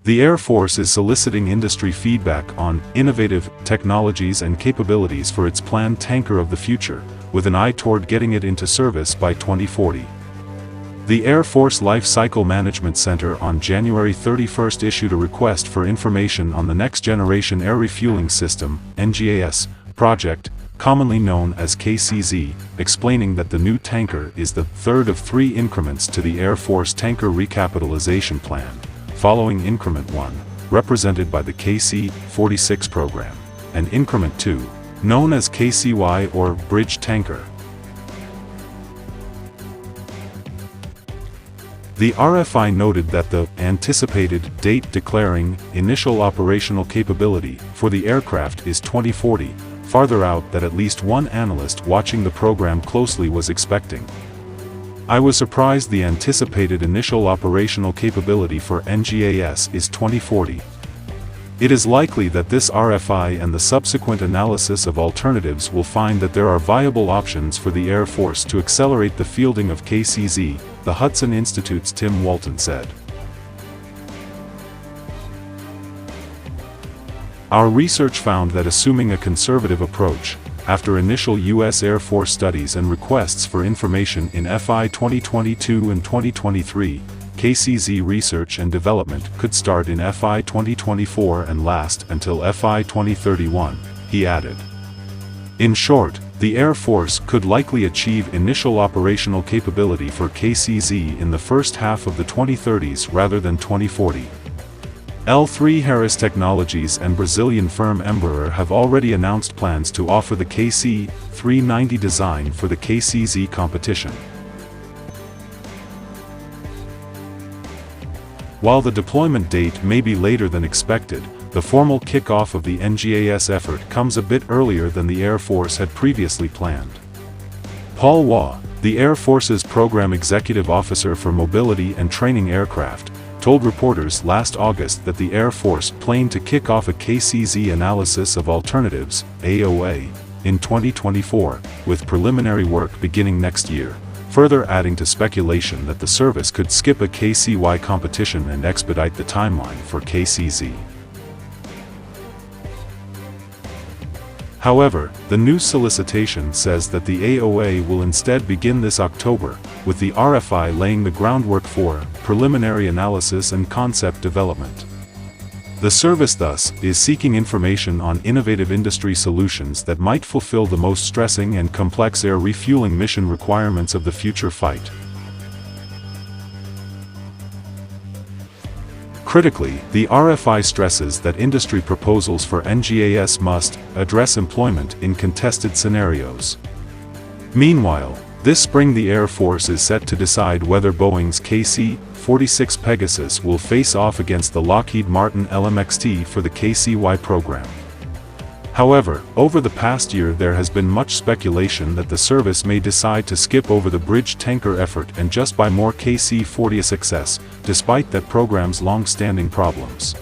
The Air Force is soliciting industry feedback on innovative technologies and capabilities for its planned tanker of the future, with an eye toward getting it into service by 2040. The Air Force Life Cycle Management Center on January 31 issued a request for information on the Next Generation Air Refueling System (NGAS) project, commonly known as KCZ, explaining that the new tanker is the third of 3 increments to the Air Force Tanker Recapitalization Plan, following Increment 1, represented by the KC-46 program, and Increment 2, known as KCY or Bridge Tanker. The RFI noted that the anticipated date declaring initial operational capability for the aircraft is 2040, farther out than at least one analyst watching the program closely was expecting. I was surprised the anticipated initial operational capability for NGAS is 2040. It is likely that this RFI and the subsequent analysis of alternatives will find that there are viable options for the Air Force to accelerate the fielding of KCZ, the Hudson Institute's Tim Walton said. Our research found that assuming a conservative approach, after initial U.S. Air Force studies and requests for information in FY 2022 and 2023, KCZ research and development could start in FY 2024 and last until FY 2031, he added. In short, the Air Force could likely achieve initial operational capability for KCZ in the first half of the 2030s rather than 2040. L3Harris Technologies and Brazilian firm Embraer have already announced plans to offer the KC-390 design for the KCZ competition. While the deployment date may be later than expected, the formal kickoff of the NGAS effort comes a bit earlier than the Air Force had previously planned. Paul Waugh, the Air Force's Program Executive Officer for Mobility and Training Aircraft, told reporters last August that the Air Force planned to kick off a KCZ analysis of alternatives, AOA, in 2024, with preliminary work beginning next year, further adding to speculation that the service could skip a KCY competition and expedite the timeline for KCZ. However, the new solicitation says that the AOA will instead begin this October, with the RFI laying the groundwork for preliminary analysis and concept development. The service thus is seeking information on innovative industry solutions that might fulfill the most stressing and complex air refueling mission requirements of the future fight. Critically, the RFI stresses that industry proposals for NGAS must address employment in contested scenarios. Meanwhile, this spring the Air Force is set to decide whether Boeing's KC-46 Pegasus will face off against the Lockheed Martin LMXT for the KCY program. However, over the past year there has been much speculation that the service may decide to skip over the bridge tanker effort and just buy more KC-46s, despite that program's long-standing problems.